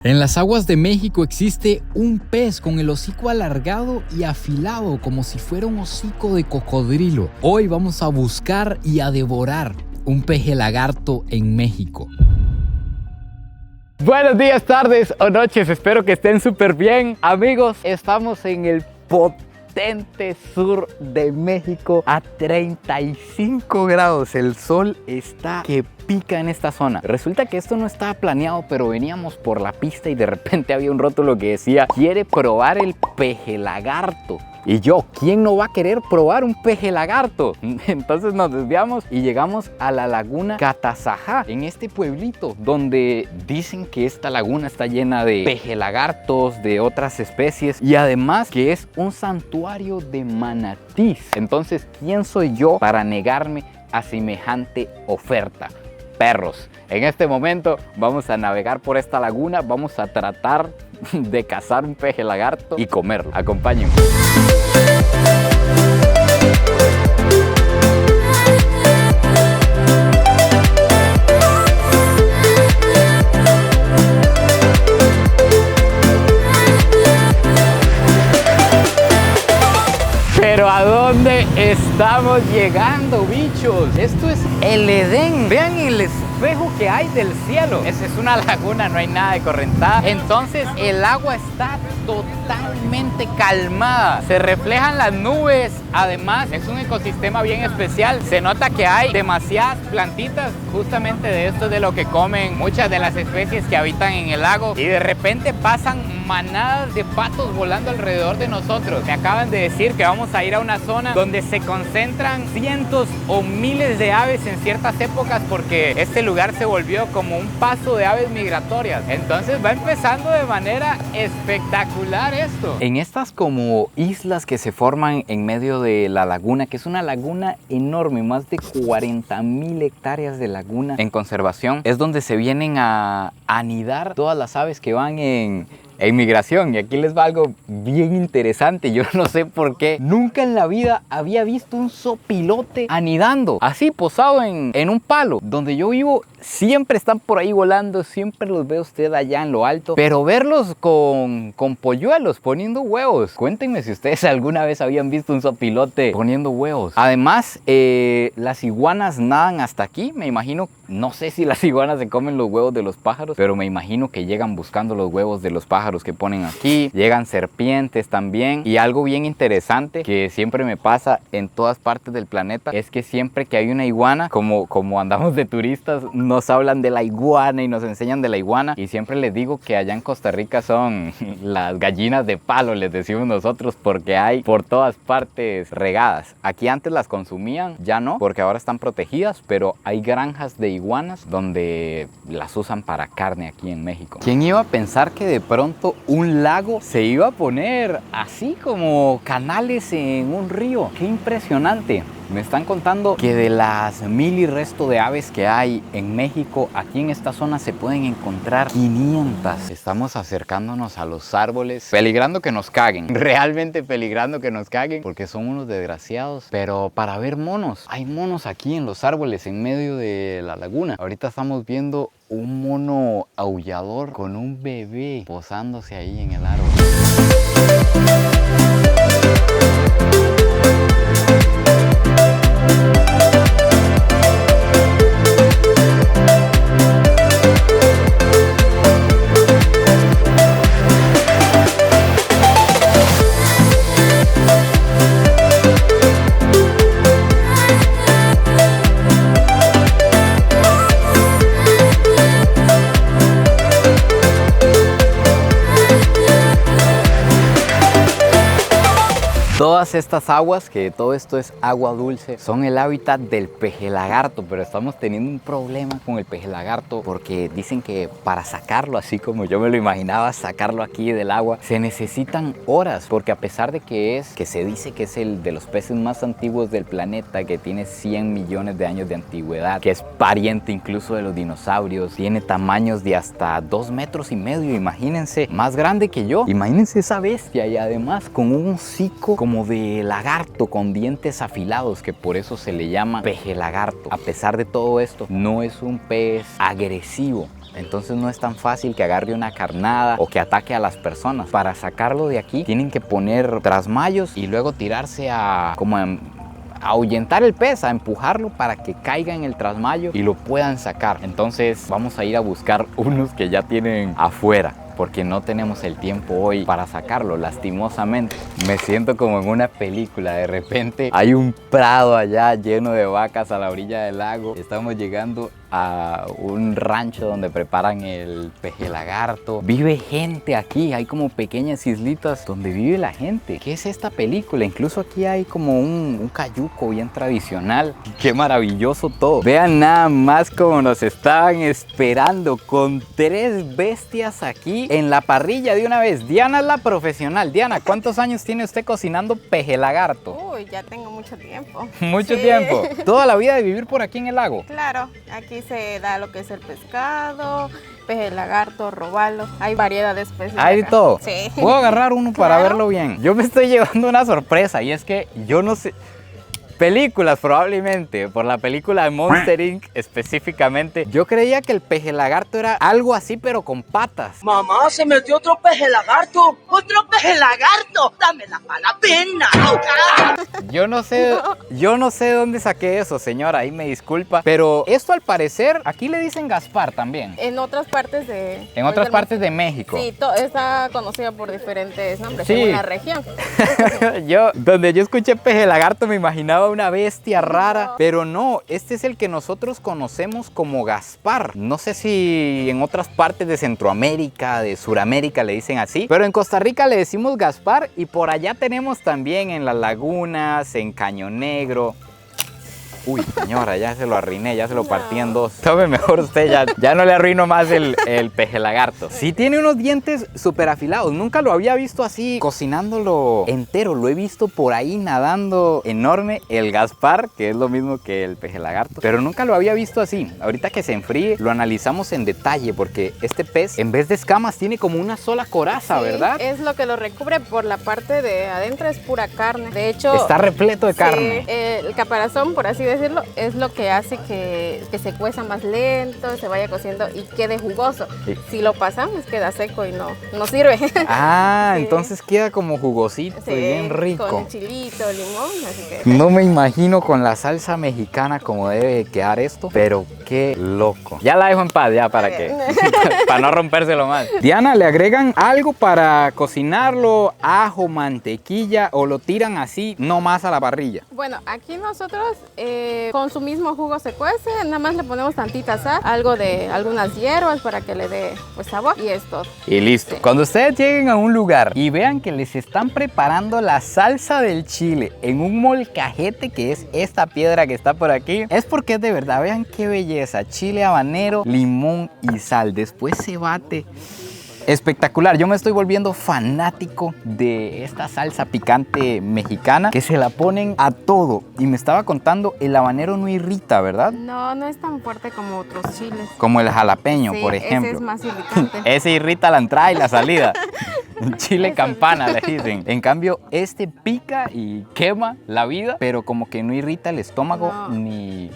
En las aguas de México existe un pez con el hocico alargado y afilado como si fuera un hocico de cocodrilo. Hoy vamos a buscar y a devorar un peje lagarto en México. Buenos días, tardes o noches, espero que estén súper bien. Amigos, estamos en el potente sur de México a 35 grados. El sol está que pica en esta zona. Resulta que esto no estaba planeado, pero veníamos por la pista y de repente había un rótulo que decía: quiere probar el peje lagarto. Y yo, ¿quién no va a querer probar un peje lagarto? Entonces nos desviamos y llegamos a la laguna Catazajá, en este pueblito donde dicen que esta laguna está llena de peje lagartos, de otras especies, y además que es un santuario de manatís. Entonces, ¿quién soy yo para negarme a semejante oferta? Perros, en este momento vamos a navegar por esta laguna, vamos a tratar de cazar un peje lagarto y comerlo. Acompáñenme. Pero ¿a dónde estamos llegando, bichos? Esto es el Edén. Vean el espejo que hay del cielo. Esa es una laguna, no hay nada de correntada. Entonces el agua está totalmente calmada. Se reflejan las nubes. Además, es un ecosistema bien especial. Se nota que hay demasiadas plantitas. Justamente de esto es de lo que comen muchas de las especies que habitan en el lago. Y de repente pasan manadas de patos volando alrededor de nosotros. Me acaban de decir que vamos a ir a una zona donde se concentran cientos o miles de aves en ciertas épocas, porque este lugar se volvió como un paso de aves migratorias. Entonces va empezando de manera espectacular esto. En estas como islas que se forman en medio de la laguna, que es una laguna enorme, más de 40,000 hectáreas de laguna en conservación, es donde se vienen a anidar todas las aves que van en migración. Y aquí les va algo bien interesante. Yo no sé por qué nunca en la vida había visto un zopilote anidando así, posado en un palo. Donde yo vivo siempre están por ahí volando, siempre los ve usted allá en lo alto, pero verlos con polluelos poniendo huevos. Cuéntenme si ustedes alguna vez habían visto un zopilote poniendo huevos. Además, las iguanas nadan hasta aquí. Me imagino, no sé si las iguanas se comen los huevos de los pájaros, pero me imagino que llegan buscando los huevos de los pájaros que ponen aquí. Llegan serpientes también. Y algo bien interesante que siempre me pasa en todas partes del planeta es que siempre que hay una iguana, como andamos de turistas, nos hablan de la iguana y nos enseñan de la iguana. Y siempre les digo que allá en Costa Rica son las gallinas de palo, les decimos nosotros, porque hay por todas partes regadas. Aquí antes las consumían, ya no, porque ahora están protegidas, pero hay granjas de iguanas donde las usan para carne aquí en México. ¿Quién iba a pensar que de pronto un lago se iba a poner así como canales en un río? ¡Qué impresionante! Me están contando que de las 1000 y resto de aves que hay en México, aquí en esta zona se pueden encontrar 500. Estamos acercándonos a los árboles, peligrando que nos caguen. Realmente peligrando que nos caguen, porque son unos desgraciados. Pero para ver monos, hay monos aquí en los árboles en medio de la laguna. Ahorita estamos viendo un mono aullador con un bebé posándose ahí en el árbol. Todas estas aguas, que todo esto es agua dulce, son el hábitat del peje lagarto, pero estamos teniendo un problema con el peje lagarto porque dicen que para sacarlo, así como yo me lo imaginaba, sacarlo aquí del agua, se necesitan horas, porque a pesar de que se dice que es el de los peces más antiguos del planeta, que tiene 100 millones de años de antigüedad, que es pariente incluso de los dinosaurios, tiene tamaños de hasta 2,5 metros, imagínense, más grande que yo, imagínense esa bestia, y además con un hocico como de lagarto con dientes afilados, que por eso se le llama peje lagarto. A pesar de todo esto, no es un pez agresivo. Entonces no es tan fácil que agarre una carnada o que ataque a las personas. Para sacarlo de aquí tienen que poner trasmayos y luego tirarse a ahuyentar el pez, a empujarlo para que caiga en el trasmayo y lo puedan sacar. Entonces vamos a ir a buscar unos que ya tienen afuera, porque no tenemos el tiempo hoy para sacarlo, lastimosamente. Me siento como en una película. De repente hay un prado allá lleno de vacas a la orilla del lago. Estamos llegando a un rancho donde preparan el peje lagarto. Vive gente aquí, hay como pequeñas islitas donde vive la gente. ¿Qué es esta película? Incluso aquí hay como un cayuco bien tradicional. Qué maravilloso todo. Vean nada más cómo nos estaban esperando, con 3 bestias aquí en la parrilla de una vez. Diana es la profesional. Diana, ¿cuántos años tiene usted cocinando peje lagarto? Uy, ya tengo mucho tiempo. Mucho Sí. tiempo. ¿Toda la vida de vivir por aquí en el lago? Claro, aquí se da lo que es el pescado, peje lagarto, robalo. Hay variedad de especies. ¿Hay de acá. todo? Sí. ¿Puedo agarrar uno para Claro. verlo bien? Yo me estoy llevando una sorpresa y es que yo no sé... Películas probablemente, por la película de Monster Inc. específicamente. Yo creía que el peje lagarto era algo así pero con patas. Mamá, se metió otro peje lagarto. ¡Otro peje lagarto! ¡Dámela para la pena! Yo no sé de dónde saqué eso, señora, ahí me disculpa. Pero esto al parecer, aquí le dicen Gaspar también. En otras partes de... En otras partes de México. Sí, está conocida por diferentes nombres Sí. según la región. Donde yo escuché peje lagarto me imaginaba una bestia rara, pero no, este es el que nosotros conocemos como Gaspar. No sé si en otras partes de Centroamérica, de Suramérica le dicen así, pero en Costa Rica le decimos Gaspar y por allá tenemos también en las lagunas, en Caño Negro. Uy, señora, ya se lo arruiné, ya se lo partí en dos. Tome mejor usted, ya no le arruino más el peje lagarto. Sí tiene unos dientes súper afilados. Nunca lo había visto así cocinándolo entero. Lo he visto por ahí nadando enorme el Gaspar, que es lo mismo que el peje lagarto. Pero nunca lo había visto así. Ahorita que se enfríe, lo analizamos en detalle porque este pez, en vez de escamas, tiene como una sola coraza, Sí, ¿verdad? es lo que lo recubre. Por la parte de adentro es pura carne. De hecho... Está repleto de carne. Sí, el caparazón, por así decirlo, es lo que hace que se cueza más lento, se vaya cociendo y quede jugoso. Sí. Si lo pasamos, queda seco y no sirve. Ah, Sí. entonces queda como jugosito Sí, y bien rico. con chilito, limón, así que... No me imagino con la salsa mexicana como debe quedar esto, pero qué loco. Ya la dejo en paz, ya para que, para no rompérselo más. Diana, ¿le agregan algo para cocinarlo? Ajo, mantequilla o lo tiran así, no más a la parrilla? Bueno, aquí nosotros con su mismo jugo se cuece, nada más le ponemos tantita sal, algo de algunas hierbas para que le dé pues sabor y es todo. Y listo. Sí. Cuando ustedes lleguen a un lugar y vean que les están preparando la salsa del chile en un molcajete, que es esta piedra que está por aquí, es porque es de verdad. Vean qué belleza. Chile habanero, limón y sal. Después se bate. Espectacular, yo me estoy volviendo fanático de esta salsa picante mexicana que se la ponen a todo. Y me estaba contando, el habanero no irrita, ¿verdad? No es tan fuerte como otros chiles. Como el jalapeño, Sí, por ejemplo. ese es más irritante. Ese irrita la entrada y la salida. Chile campana le dicen. En cambio, este pica y quema la vida, pero como que no irrita el estómago No. ni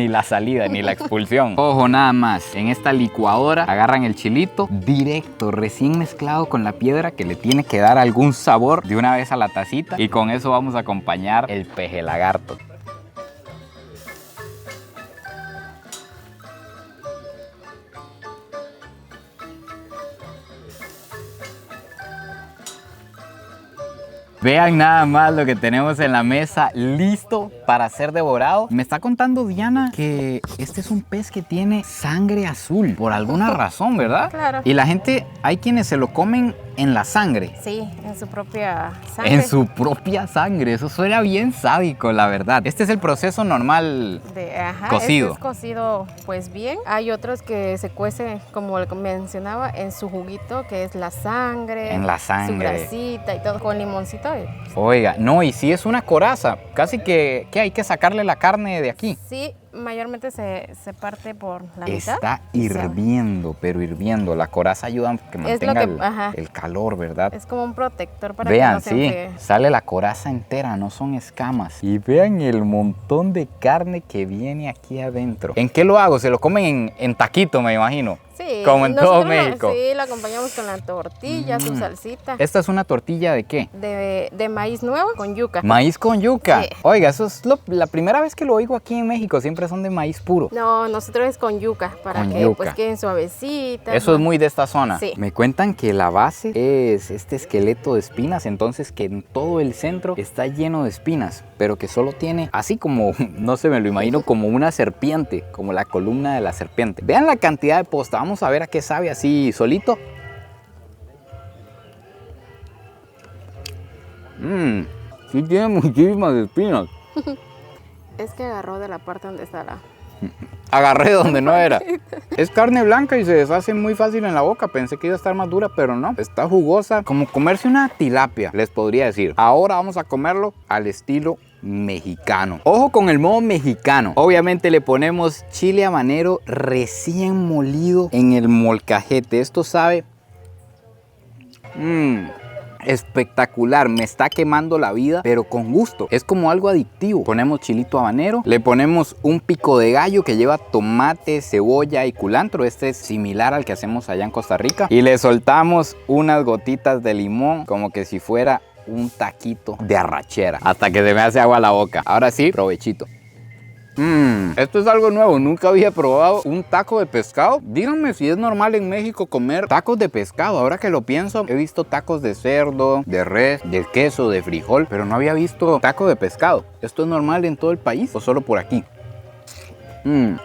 la salida, ni la expulsión. Ojo, nada más. En esta licuadora agarran el chilito directo, recién mezclado con la piedra, que le tiene que dar algún sabor de una vez a la tacita. Y con eso vamos a acompañar el peje lagarto. Vean nada más lo que tenemos en la mesa listo para ser devorado. Me está contando Diana que este es un pez que tiene sangre azul por alguna razón, ¿verdad? Claro. Y la gente, hay quienes se lo comen en la sangre. Sí, en su propia sangre. En su propia sangre. Eso suena bien sádico, la verdad. Este es el proceso normal. Cocido. Este es cocido pues bien. Hay otros que se cuece, como mencionaba, en su juguito, que es la sangre. En la sangre. Su grasita y todo, con limoncito. Oiga, no, y si es una coraza, casi que hay que sacarle la carne de aquí. Sí, mayormente se parte por la mitad. Está y se- hirviendo, pero hirviendo. La coraza ayuda a que Es lo mantenga que- el calor, ¿verdad? Es como un protector para que Vean, no se sí, enfríe. sale la coraza entera, no son escamas. Y vean el montón de carne que viene aquí adentro. ¿En qué lo hago? Se lo comen en taquito, me imagino. Sí, como en todo nosotros México. Sí, lo acompañamos con la tortilla, su salsita. ¿Esta es una tortilla de qué? De maíz nuevo con yuca. Maíz con yuca. Sí. Oiga, eso es la primera vez que lo oigo aquí en México. Siempre son de maíz puro. No, nosotros es con yuca, para Con que yuca. pues queden suavecitas. Eso es muy de esta zona. Sí. Me cuentan que la base es este esqueleto de espinas, entonces que en todo el centro está lleno de espinas, pero que solo tiene, así como, no sé, me lo imagino como una serpiente, como la columna de la serpiente. Vean la cantidad de posta, vamos a ver a qué sabe así solito. Sí tiene muchísimas espinas. Es que agarró de la parte donde está la... Agarré donde no era. Es carne blanca y se deshace muy fácil en la boca. Pensé que iba a estar más dura, pero no. Está jugosa, como comerse una tilapia, les podría decir. Ahora vamos a comerlo al estilo mexicano. Ojo con el modo mexicano. Obviamente le ponemos chile habanero recién molido en el molcajete. Esto sabe... espectacular, me está quemando la vida, pero con gusto. Es como algo adictivo. Ponemos chilito habanero, le ponemos un pico de gallo que lleva tomate, cebolla y culantro. Este es similar al que hacemos allá en Costa Rica. Y le soltamos unas gotitas de limón, como que si fuera un taquito de arrachera, hasta que se me hace agua la boca. Ahora sí, provechito. Esto es algo nuevo, nunca había probado un taco de pescado. Díganme si es normal en México comer tacos de pescado. Ahora que lo pienso, he visto tacos de cerdo, de res, de queso, de frijol, pero no había visto taco de pescado. ¿Esto es normal en todo el país o solo por aquí?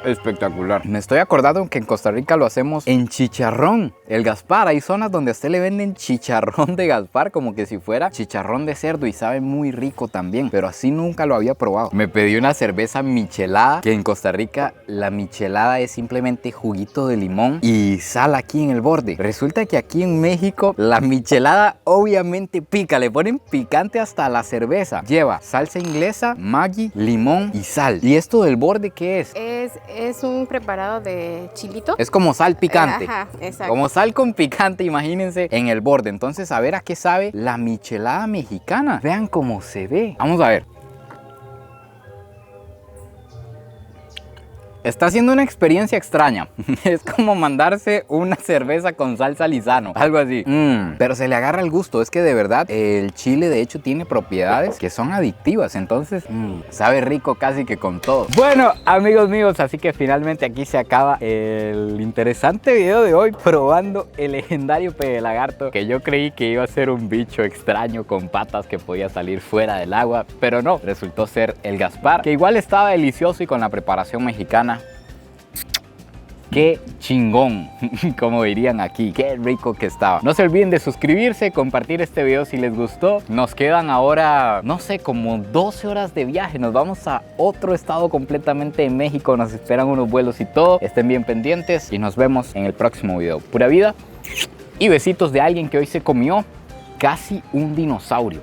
Espectacular. Me estoy acordando que en Costa Rica lo hacemos en chicharrón. El Gaspar, hay zonas donde a usted le venden chicharrón de Gaspar como que si fuera chicharrón de cerdo y sabe muy rico también, pero así nunca lo había probado. Me pedí una cerveza michelada, que en Costa Rica la michelada es simplemente juguito de limón y sal aquí en el borde. Resulta que aquí en México la michelada obviamente pica, le ponen picante hasta la cerveza. Lleva salsa inglesa, Maggi, limón y sal. ¿Y esto del borde qué es? Es un preparado de chilito. Es como sal picante. Ajá, exacto. Como sal con picante, imagínense, en el borde. Entonces, a ver a qué sabe la michelada mexicana. Vean cómo se ve. Vamos a ver. Está siendo una experiencia extraña. Es como mandarse una cerveza con salsa Lizano, algo así. Pero se le agarra el gusto. Es que de verdad el chile de hecho tiene propiedades que son adictivas. Entonces sabe rico casi que con todo. Bueno, amigos míos, así que finalmente aquí se acaba el interesante video de hoy probando el legendario peje lagarto, que yo creí que iba a ser un bicho extraño con patas que podía salir fuera del agua, pero no, resultó ser el Gaspar, que igual estaba delicioso y con la preparación mexicana. ¡Qué chingón! Como dirían aquí, ¡qué rico que estaba! No se olviden de suscribirse, compartir este video si les gustó. Nos quedan ahora, no sé, como 12 horas de viaje. Nos vamos a otro estado completamente de México. Nos esperan unos vuelos y todo. Estén bien pendientes y nos vemos en el próximo video. Pura vida y besitos de alguien que hoy se comió casi un dinosaurio.